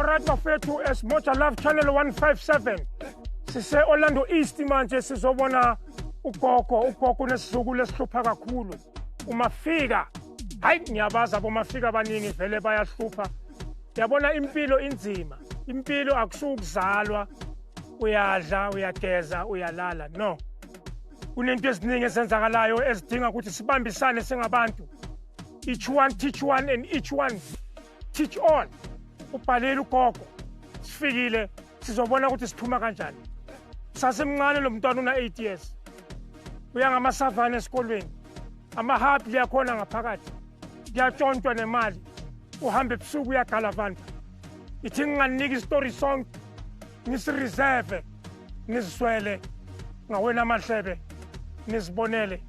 Alright bafethu, as Moja Love Channel 157 sise Orlando East manje sizobona ugogo nesizukulu esihlupha kakhulu. Umafika hayi ngiyabaza bomafika abaningi vele bayahlupha. Yabona impilo inzima. Impilo akusukuzalwa uyadla, uyageza, uyalala. No. Kunento eziningi ezenzakalayo ezidinga ukuthi sibambisane singabantu. Each one teach one and each one teach all. Ubhalele ugogo. Sifikile sizobona ukuthi siphuma kanjani. Sasemncane lo mntwana una 8 years. Uya ngamasavana esikolweni. Amahabi liyakhona ngaphakathi. Kuyatshontshwa nemali. Uhambe ebusuku uyagala abantu. Ithi nginganika istory song nisireserve niziswele ngawena amahlebe nizibonele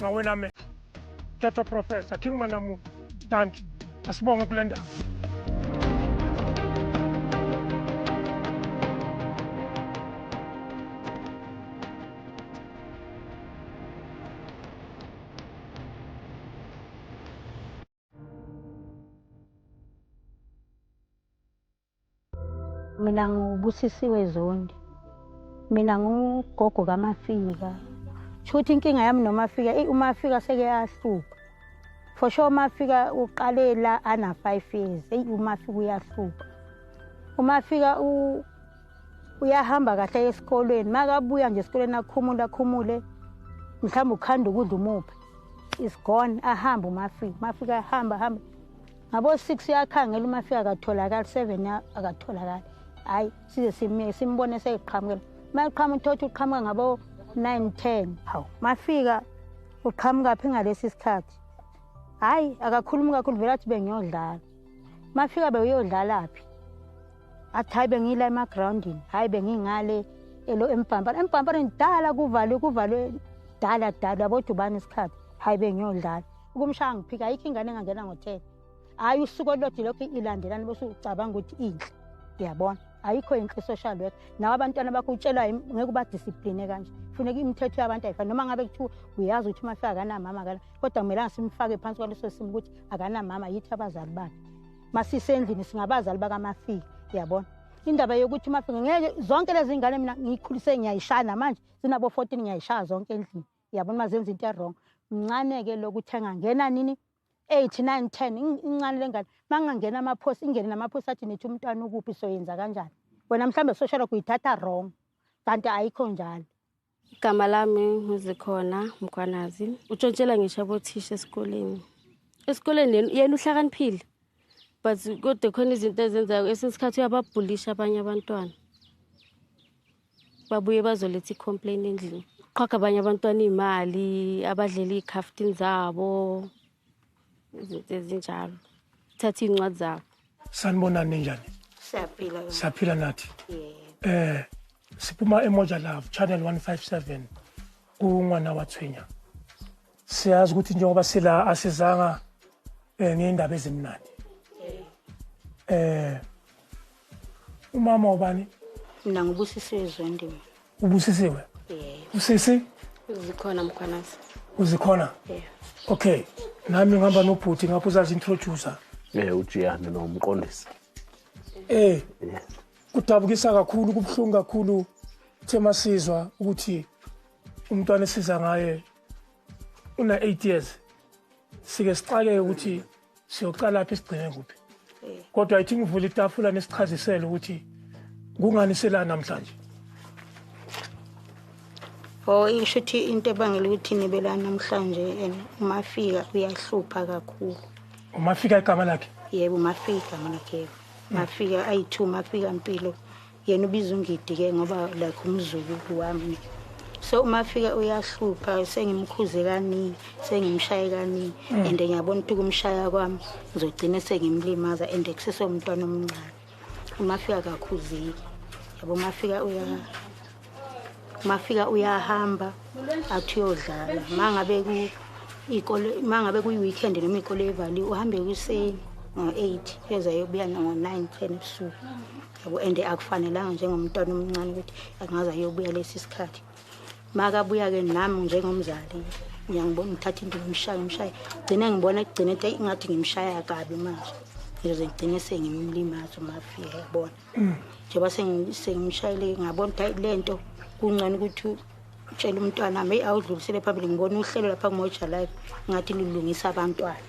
ngawena me. Tata Professor King Manamu Danki asibonge kule ndawo. Mina ngubusisiwe Zondi. Mina ngugogo kaMafika. Shuthi inkinga yami noMafika, uMafika seke yahlupha. For sure uMafika uqalela ana 5 years. uMafika uyahlupha. uMafika uyahamba kahle esikolweni. Makabuya nje esikolweni akhumule. Mhlawumbe ukhanda ukudla umuphi. Is gone ahamba uMafika. Mafika ahamba. Ngabo 6 yakhangela uMafika akatholakala, 7 akatholakala. Hayi size simbone seyiqhamukela. Maqhamuka uthotha uqhamuka ngabo 9-10. Hawu Mafika uqhamuka phi ngalesi sikhathi. Hayi akakhuluma kakhulu vela athi bengiyodlala. Mafika beyodlala phi? Athi hayi bengila emagroundini. Hayi bengingale empampa ndala kuvalwe dala bodubana isikhathi. Hayi bengiyodlala. Ukumshaya ngiphika ayikho ingane engangena ngo10. Hayi usuku olodwa lokho ilandelana bese ucabanga ukuthi inhle. Uyabona? Ayikho inhle social work. Nawo abantwana bakho utshelwa ngeke uba discipline kanje. Kufuneka imithetho yabantu ayifani noma ngabe kuthiwa uyazi ukuthi Mafika akana mama akala. Kodwa kumele simfake phansi kwaleso simo ukuthi akana mama yithi abazali bakhe. Masisendlini singabazali bakaMafika. Uyabona? Indaba yokuthi Mafika ngeke zonke lezi ingane mina ngikhulise ngiyayishana manje sinabo 14 ngiyayishaya zonke endlini. Uyabona mazenza into wrong. Mncane ke lokuthenga ngena nini 8, 9, 10 incane lengane mangangena amaphosi ingene namaphosi athi nithi umntwana ukuphi soyenza kanjani wena mhlambe social kuyithatha wrong kanti ayikho njalo. Igama lami nguZikhona Mkhwanazi utshontshela ngisho abothisha esikoleni yena uhlakaniphile but kodwa khona izinto ezenzayo esesikhathi uyababhulisha abanye abantwana babuye bazoletha icomplaint endlini qhaka abanye abantwana imali abadlela ikhaftini zabo izinto ezinjalo thatha incwadi zabo. Sanibonani njani? Siyaphila nathi. Siphuma eMoja Love Channel 157 kuNgwana waThwenya. Siyazi ukuthi njengoba sila asizanga ngeindaba ezimnandi. Umama ubani? Mina ngubusisiwe Zondi. Ubusisiwe? Usisi? Zikhona Mkhwanazi. Uzikhona? Okay. Nami ngihamba nobhuti ngapho uzazi introduce. Ujiyane nomqondisi. Kudabukisa kakhulu kubhlungu kakhulu thema sizwa ukuthi umntwana esiza ngaye una 8 years. Sike sixake ukuthi siyoqala lapha isigcine kuphi. Kodwa ayithi ngivula itafula nesichazisela ukuthi kungani sela namhlanje. Ishuthi into ebangela ukuthi nibelana namhlanje uMafika uyahlupha kakhulu. uMafika igama lakhe? Yebo uMafika mina ke. Mafika ayi2 Mafika impilo. Yena ubiza ungidi ke ngoba like umzulu wami. So uMafika uyahlupha sengimkhuze kaningi, sengimshaye kaningi and ngiyabona ukuthi kumshaya kwami ngizogcina sengimlimaza and kusese umntwana omncane. uMafika kakhuziki. Yabo Mafika uyahamba athi uyodlala mangabe kuyi-weekend noma ikole evali uhambe kuseni ngo8 pheza yobuya ngo9 10 ebusuku. Yabo and akufanelanga njengomntwana omncane ukuthi angaza yobuya lesi sikhathi. Makabuya ke nami njengomzali ngiyangibona ngithatha into ngimshaya gcina ngibona egcina into ingathi ngimshaya kabi manje. ngizoze ngigcine sengimlimaza uMafika yabona njengoba sengimshayile ngabona ukuthi lento kungcono ukuthi utshela umntwana nami awudlulisele phambili ngibona uhlelo lapha kuMoja Life ngathi lulungisa abantwana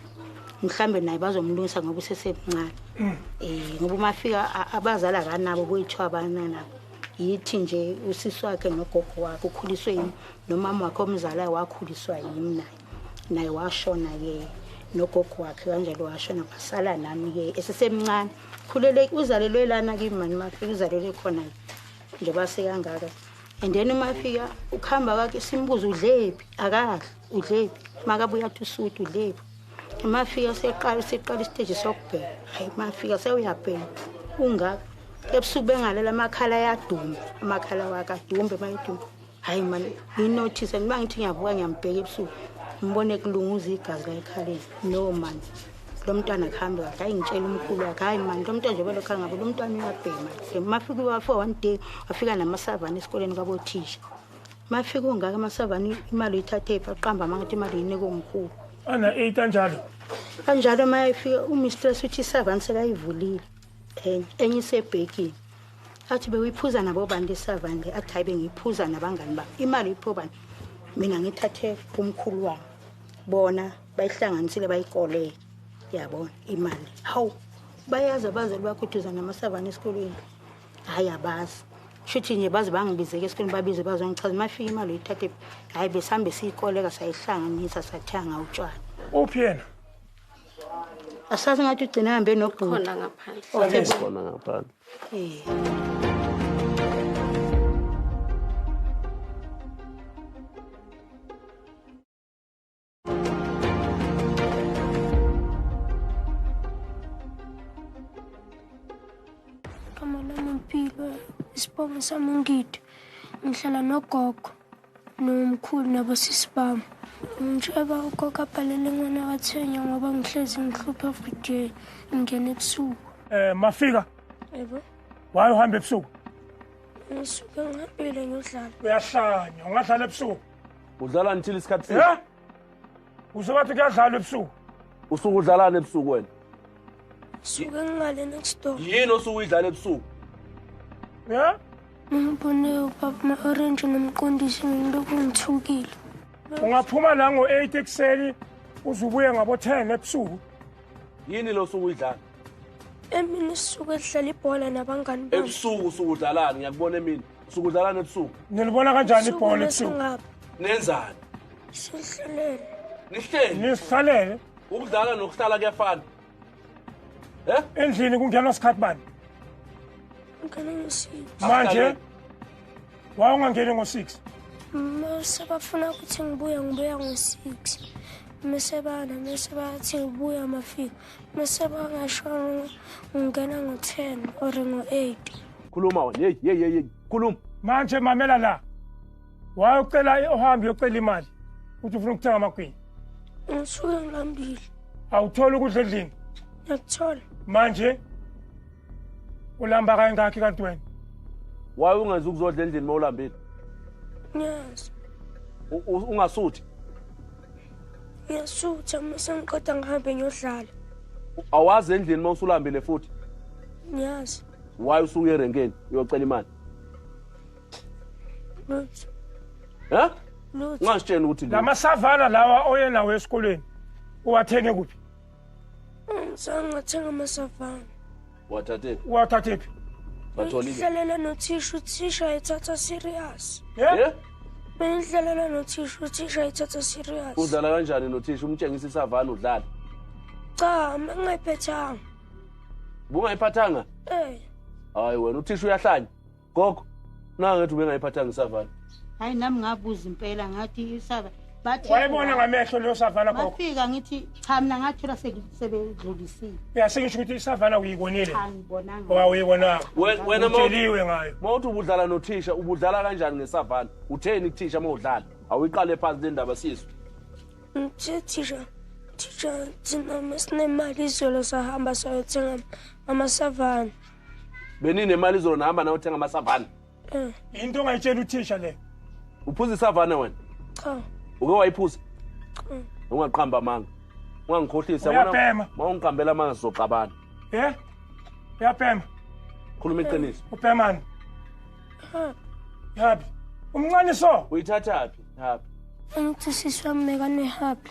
mhlambe naye bazomlungisa ngoba usesemncane ngoba uMafika abazali akanabo boyithwa abanana yithi nje usisi wakhe nogogo wakhe ukhuliswe yini nomama wakhe omzala wakhuliswa yimi naye washona ke nogogo wakhe kanjalo washona basala nami ke esesemncane khulele uzalelwe lana kimi mani Mafika uzalelwe khona njengoba sekangaka and then uMafika ukhamba kwakhe simbuza udlephi akadli udlephi makabuya athi usuthi udlephi uMafika seqala isiteji sokubheka hayi Mafika sewuyabheka ungaka ebusuku bengalela amakhala yaduma amakhala wakhe adumbe mayiduma hayi mani nginotice ngiba ngithi ngiyavuka ngiyambheka ebusuku ngibone kulunguza igazi la ekhaleni no man lo mntwana khamba kahle hayi ngitshela umkhulu wakhe hayi man lo mntwana nje belokho ngabe lo mntwana uyabhema Mafika wa one day wafika namasavana esikoleni kabothisha Mafika ungaka amasavana imali uyithathe aqamba mangathi imali yinike umkhulu ana 8 kanjalo kanjalo mayifika umistress uthi isavana sekayivulile enye isebhekini athi bewuyiphuza nabo bantu isavana athi hayi bengiphuza nabangani ba imali iphobani mina ngithathe kumkhulu wami bona bayihlanganisile bayikole yabona imali hawu bayaza bazali bakhuthuzana namasavana esikoleni hayi abazi shuthi nje baze bangibizeke esikoleni babize bazongichaza Mafika imali uyithathe hayi besambe siyikoleka sayihlanganisa sathanga utshwala uphi yena asazi ngathi ugcina hambe nobhuti khona ngaphandle khona ngaphandle Isibongo sami uNgidi ngihlala nogogo nomkhulu nabosisi bami ngijeba ugogo abhalele ngwana kaThenya ngoba ngihlezi ngihlupha everyday ngene ebusuku Mafika yebo waye uhamba ebusuku ngisuke ngihambile ngiyodlala uyahlanya ungadlala ebusuku udlala until isikhathi sini uzobathi kuyadlala ebusuku usuku udlalana ebusuku wena suke ngale next door yini osuku udlala ebusuku ngibone ubaba ma-orange nomqondisi ngilokhu ngithukile ungaphuma la ngo-8 ekuseni uzubuye ngabo-10 ebusuku yini lo suku udlala emini sisuke sidlala ibhola nabangani bami ebusuku usuku udlalana ngiyakubona emini usuku udlalana ebusuku nilibona kanjani ibhola ebusuku nenzani sihlelele nihleli nisihlalele ukudlala nokuhlala kuyafana endlini kungenwa sikhathi bani ngisi manje wawungangeni ngo-6 mase bafuna ukuthi ngibuya ngo-6 mase bathi ngibuya Mafika mase bangasho ngingena ngo-10 or ngo-8 khuluma wena hey khuluma manje mamela la wayocela uhambe uyocela imali uthi ufuna ukuthenga amagwinya ngisuke ngilambile awutholi ukudla endlini ngiyakuthola manje ulamba kangakhi kanti wena waye ungenza ukuzodla endlini mawulambile ngiyazi ungasuthi ngiyasutha mase ngiqeda ngihambe ngiyodlala awazi endlini mawusulambile futhi ngiyazi waye usuke erenkeni uyocela imali Lutho ungasitsheni ukuthi lamasavana lawa oyenawo esikolweni uwathenge kuphi ngathenga amasavana wathathephi bengihlalela nothisha uthisha ayithatha serious bengihlalela nothisha uthisha ayithatha serious udlala kanjani nothisha umtshengisa isavana udlala cha ngingayiphathanga bungayiphathanga hayi wena uthisha uyahlanya gogo nangathi ubengayiphathanga isavana hayi nami ngabuza impela ngathi isava bathi wayebona ngamehlo leyo savana gogo Mafika ngithi cha mina ngathola sebedlulisile uyasengisho ukuthi isavana uyibonile angibonanga wawuyibonanga wena utsheliwe ngayo mawuthi ubudlala nothisha ubudlala kanjani ngesavana utheni kuthisha mawudlala awuyiqale phansi le ndaba siswe thisha thina sinemali izolo sahamba sayothenga amasavana benini nemali izolo nahamba nayo uthenga amasavana into ongayitshela uthisha le uphuza isavana wena cha uke wayiphuza ungaqhamba amanga ungangikhohlisa uyabhema mawungiqambela amanga sizoxabana Uyabhema? Khuluma iqiniso. Ubhemani? Happy. Umncane so? Uyithathaphi? Happy. Angithi sisi wami mekanehappy.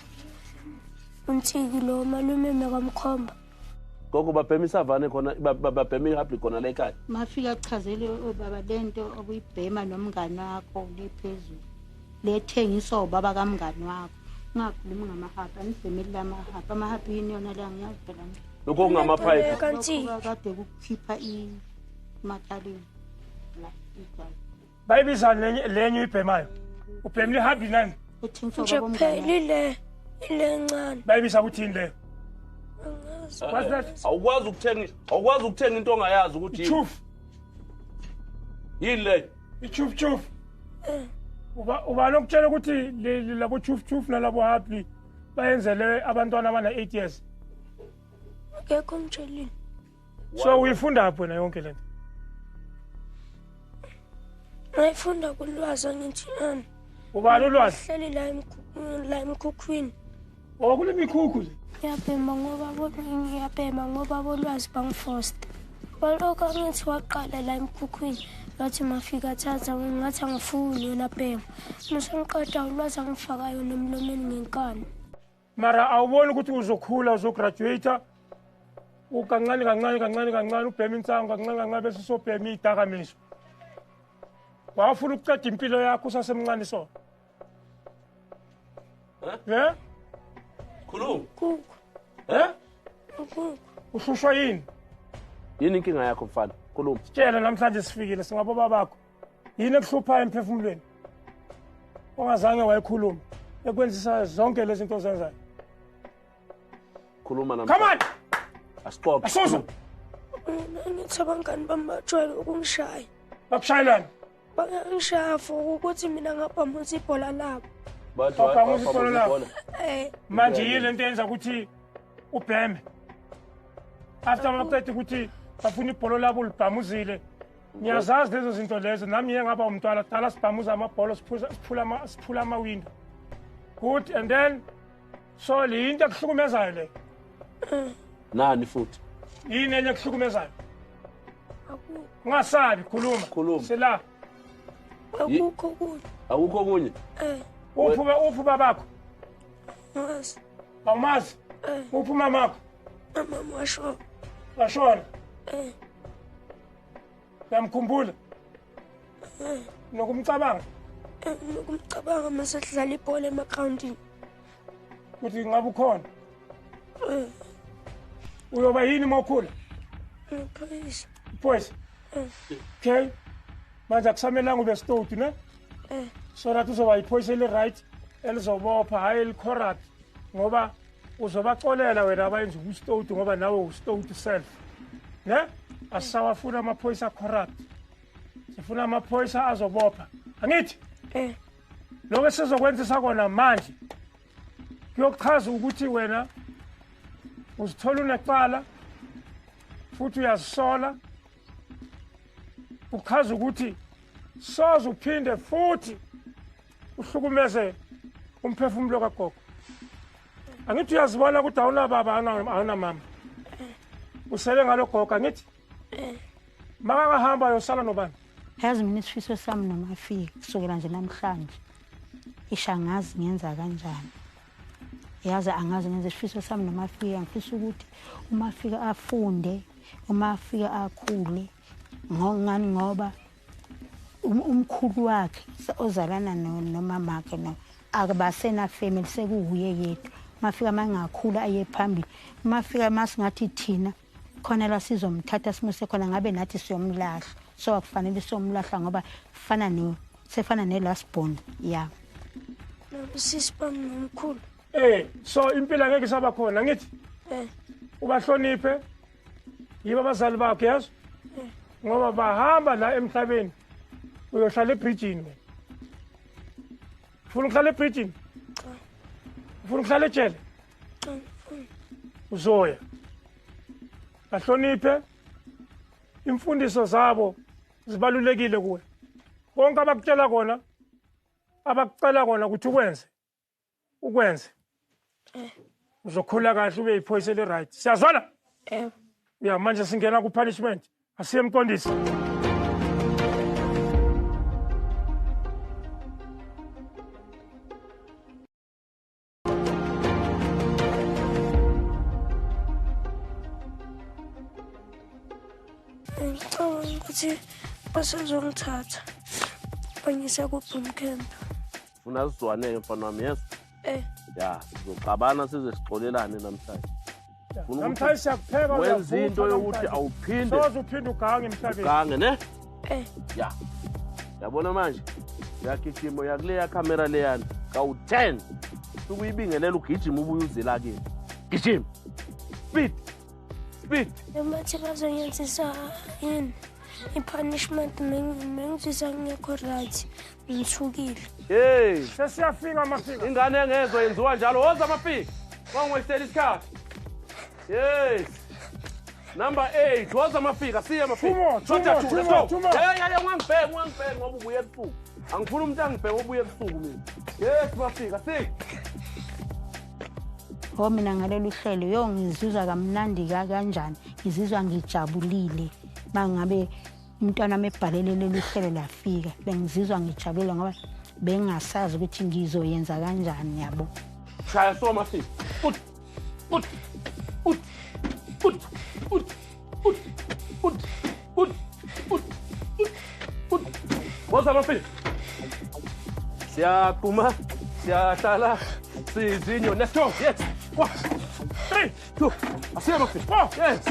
Untiki lo malume mekamkhomba. Gogo babhema isavane khona babhema ihappy khona la ekhaya. Mafika achazele ubaba lento okuyibhema nomngane wakho lephezulu. Lethengiswa ubaba kamngane wakho. Ungakhulumi ngamahappy, anibhemeli lamahappy. Amahappy yini yona la ngiyazi phela. Lokho kungamapipe. Kanti Kade kukhipha imakhaleni la igazi. Bayibiza lenye ibhemayo. Ubhemile ihappy nani? Uthengiswa nje ubaba phela umngane. ile ncane. Bayibiza ukuthini leyo? What's that? Awukwazi ukuthenga into ongayazi ukuthi Chuf. yini le. Ichuf. Uba lokutshela ukuthi labo chuf nalabo happy bayenzele abantwana abana 8 years. Akekho ngitshelile. So uyifunda apho na yonke lento? Ngayifunda kulwazi angithi Ubani ulwazi? hleli la emkhukhwini. Okule mikhukhu le. Ngiyabhema ngoba bolwazi bangifosta. Balokho angithi waqala la emkhukhwini. Bathi mafika thatha ngathi angifuni yona bhema. Mase ngiqeda ulwazi angifakayo nomlomeni ngenkani. Mara awuboni ukuthi uzokhula uzograduate kancane ubhema insango kancane bese sobhema idakamizwa. Wafuna ukuqeda impilo yakho usasemncane so. Khuluma. Kuku. Ushushwa yini? Yini inkinga yakho mfana? Khuluma. Tshela namhlanje sifikile singabo babakho. Yini ekuhluphayo emphefumulweni? Ongazange wayikhuluma ekwenzisa zonke lezi zinto ozenzayo. Khuluma Come namhlanje. on. Asixoxe. Asuza. Ngithi abangani bami bajwayele ukungishaya. Bakushayelani? Bangishaya for ukuthi mina ngabhamuza ibhola labo. Babhamuza ibhola labo. Manje yini Okay. lento yenza ukuthi ubheme? After maqeda ukuthi bafuna ibhola labo libhamuzile. Ngiyazazi lezo zinto lezo nami ngiyengaba umntwana dala sibhamuza amabhola siphula amawindow. Good, and then so le into ekuhlukumezayo le. Nani futhi? Yini enye ekuhlukumezayo? Akukho Ungasabi khuluma. Sela kunye. Awukho kunye? uphu babakho. Ngazi. Awumazi? Uphu mamakho. Mama washo. Washona. Uyamkhumbula? Nokumcabanga Nokumcabanga mase sidlala ibhola emagroundini. ukuthi ngabe ukhona. Uyoba yini mawukhula? Please. Boys. Okay. Manje akusamelanga ube stowed ne? So that uzoba iphoyisa le right elizobopha hayi elicorrupt ngoba uzobaxolela wena abayenza ukustowed ngoba nawe ustowed self. Ne? Asawafuna amaphoyisa corrupt. Sifuna amaphoyisa azobopha. Angithi? Lokho sizokwenza kona manje. Kuyochaza ukuthi wena uzithola unecala futhi uyazisola. Uchaza ukuthi soze uphinde futhi uhlukumeze umphefumulo kagogo. Angithi uyazibona ukuthi awuna baba awuna mama. Usele ngalogogo angithi? Makangahamba yosala nobani? Yazi mina isifiso sami nomafika kusukela nje namhlanje. Ishangazi ngenza kanjani. Yazi angazi ngenza isifiso sami nomafika ngifisa ukuthi umafika afunde, umafika akhule. Ngongani ngoba umkhulu wakhe ozalana nomama wakhe no akubasena family sekuhuye yethu. Mafika mangakhula aye phambili. Mafika masingathi thina khona la sizomthatha simuse khona ngabe nathi siyomlahla. So akufanele somlahla ngoba sefana ne last born yeah. Sisi bami nomkhulu. So impilo ngeke isaba khona ngithi? Ubahloniphe. Yiba abazali bakho yazi? Ngoba bahamba la emhlabeni uyohlala ebridgini wena. Ufuna ukuhlala ebridgini? Ufuna ukuhlala ejele? Uzoya. Bahloniphe. Imfundiso zabo zibalulekile kuwe. Konke abakutshela kona abakucela kona ukuthi ukwenze. Uzokhula kahle ube iphoyisa le right. Siyazwana? Ya manje singena ku punishment. Asiye mqondisi. Ngicabanga ukuthi basazongithatha bangisa ku-bootcamp. Ufuna sizwaneke mfana wami, yes? Ya, sizoxabana size sixolelane namhlanje. Namhlanje siyakupheka wenza into yokuthi awuphinde. Soze uphinde ugange emhlabeni. Ugange ne? Ya. Yabona manje? Yakigimo yakuleya camera leyana kawu10. Ukuyibingelela ugijima ubuye uzela kini. Gijima. Speed. Namathi bazongenzisa yini i-punishment mengizisa ngekho right ngithukile. Hey, sesiyafika amafika. Ingane engezwe yenziwa njalo. Woza amafika. Wangwesela isikhathi. Yes. Number 8. Woza amafika. Siya amafika. Yeah, ungangibheki ngoba ubuye ebusuku. Angifuni umuntu angibheke obuye ebusuku mina. Yes, mafika. Mina ngalolu hlelo ngizizwa kamnandi kanjani, ngizizwa ngijabulile mangabe umntwana mebhalele lolu hlelo lafika, bengizizwa ngijabule ngoba bengasazi ukuthi ngizoyenza kanjani yabo. Shaya so mafika. Woza amafika. Siyaquma, siyahlala, sizinyo. Let's go. Yes. 1, 3, 2. Asiya mafika. Yes.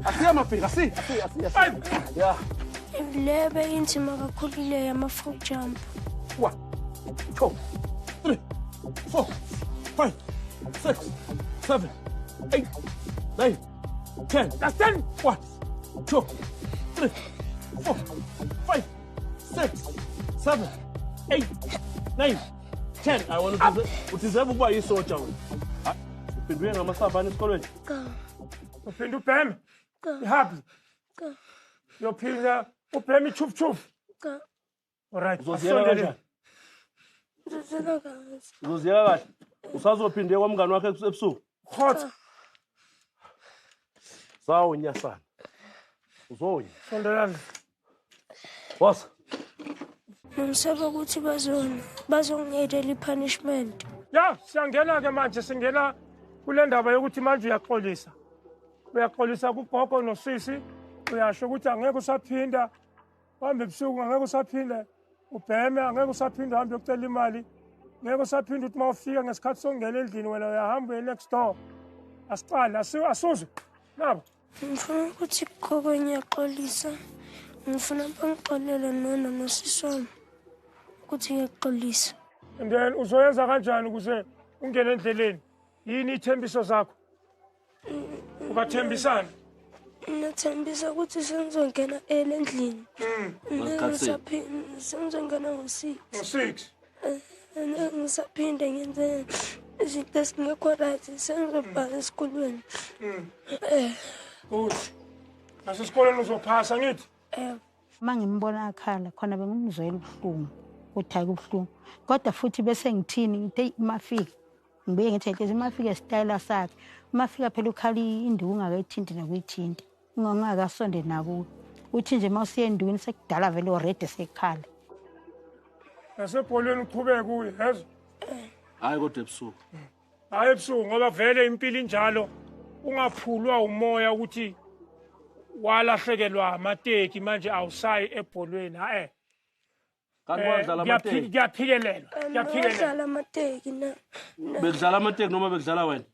Asiya mafika. Asiya. 5. Yeah. Lebe inzima kakhulu le yama-frog jump. 1, 2, 3, 4, 5, 6, 7, 8, 9, 10. That's 10. 1, 2, 3, 4, 5, 6, 7, 8, 9, 10. I want to do this. Utizeba ukuba yisotsha wena. Uphinduye ngamasavana esikolweni. Uphinde ubheme. Ihappy. Yophinda ubheme ichuf. Alright. Uzoziyela kanjani? Uzoziyela kahle. Usazophinde kwamngani wakhe ebusuku. Hot. Sawo nyasana. Uzonya. Sondelana. Boss. Ngisaba ukuthi bazongiyedela i-punishment. Ya, siyangena ke manje singena kule ndaba yokuthi manje uyaxolisa. Uyaxolisa kugogo nosisi. Uyasho ukuthi angeke usaphinda uhambe ebusuku, angeke usaphinda ubheme, angeke usaphinda uhambe ukucela imali. Ngeke usaphinda ukuthi mawufika ngesikhathi sokungena endlini wena uyahamba next door. Asiqala asuzwe. Nabo. Ngifuna ukuthi gogo ngiyaxolisa. Ngifuna bangixolele nona nosisi wami ukuthi ngiyaxolisa. And then uzoyenza kanjani ukuze ungene endleleni? Yini ithembiso zakho? Ubathembisana. Nathembisa ukuthi sengizongena endlini. Sengizongena ngo-6. Ngisaphinde ngenze izinto ezingekho right, sengizobhala esikolweni. Good. Nasesikoleni uzophasa ngithi? Uma ngimbona akhala khona bengimzwela ubuhlungu, ukuthi hayi kubuhlungu. Kodwa futhi bese ngithini ngithi umafika. Ngibuye ngithi nje umafika style sakhe. Umafika phela ukhala induku ungakayithinti nokuyithinta. Ungangakasonde nakuwo. Uthi nje mawusiya endukini sekudala vele already sekhala. Nasebholweni uqhubeke kuye, yezwa? Hayi kodwa ebusuku. Hayi ebusuku ngoba vele impilo injalo ungaphulwa umoya ukuthi walahlekelwa amateki manje awusayi ebholweni. Kanti wadlala amateki. Ngiyaphikelelwa. Ngiyadlala amateki na. Bekudlala amateki noma bekudlala wena?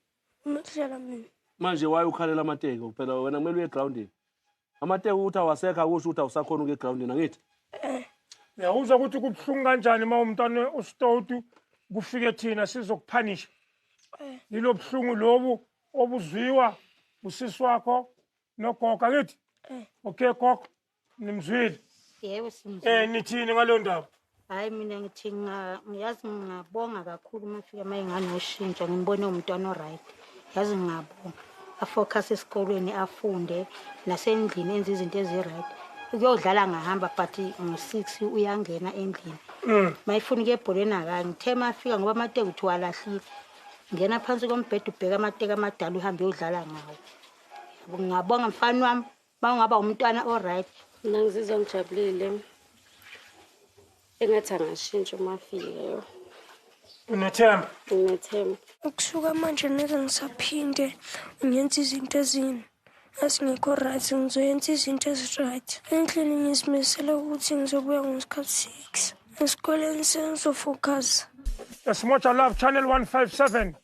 Ngidlala mina. Manje waye ukhalela amateki phela wena kumele uye groundini. Amateki ukuthi awasekho akusho ukuthi awusakhona ukuye groundini angithi? Uyawuzwa ukuthi kubuhlungu kanjani uma umntwana uStoutu kufike thina sizokuphanisha. Yilo buhlungu lobu obuzwiwa usisi wakho nogogo ngithi? Okay gogo, nimzwile. Yebo simzwile. Nithini ngalo ndaba? Hayi mina ngithi ngiyazi ngingabonga kakhulu mafika mayenganoshintsho ngimbone umntwana oright. Yazi ngingabonga. Afocus esikolweni afunde nasendlini enza izinto eziright. Ukuyodlala ngahamba but ngo-6 uyangena endlini. Mayifuna ke ebholeni akanye. Ngithema afika ngoba amateki uthi walahlile. Ngena phansi kombhede ubheka amateki amadala uhambe uyodlala ngawo. Ngiyabonga mfana wami mawungaba umntwana alright. Mina ngizizwa ngijabulile. Engathi angashintsha uMafika. Unethemba? Ngithemba. Ukusuka manje neze ngisaphinde ngenza izinto ezini asingekho right, ngizoyenza izinto ezi-right. Endlini ngizimisele ukuthi ngizobuya ngesikhathi 6. Esikoleni sengizofocus. Smocha Love Channel 157.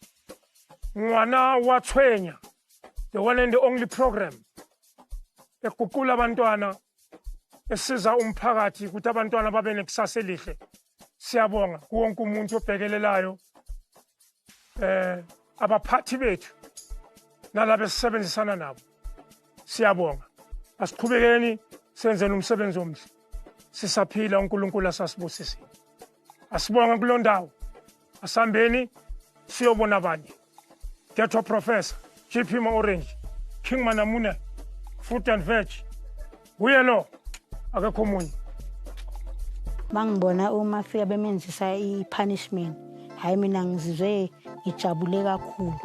Ngwana wa Tshwenya. The one and the only program. Ekuqula abantwana esiza umphakathi ukuthi abantwana babe nekusasa elihle. Siyabonga kuwonke umuntu obhekelelayo abaphathi bethu nalabo esisebenzisana nabo. Siyabonga. Asiqhubekeni senzeni umsebenzi omhle. Sisaphila uNkulunkulu asasibusisile. Asibonga kulondawo. Asambeni siyobona abanye. Ghetto Professor, GP Orange, King Manamune, Fruit and Veg. Uyelo akekho munye. Bangibona uMafika bemenzisa ipunishment. Hayi mina ngizizwe ngijabule kakhulu.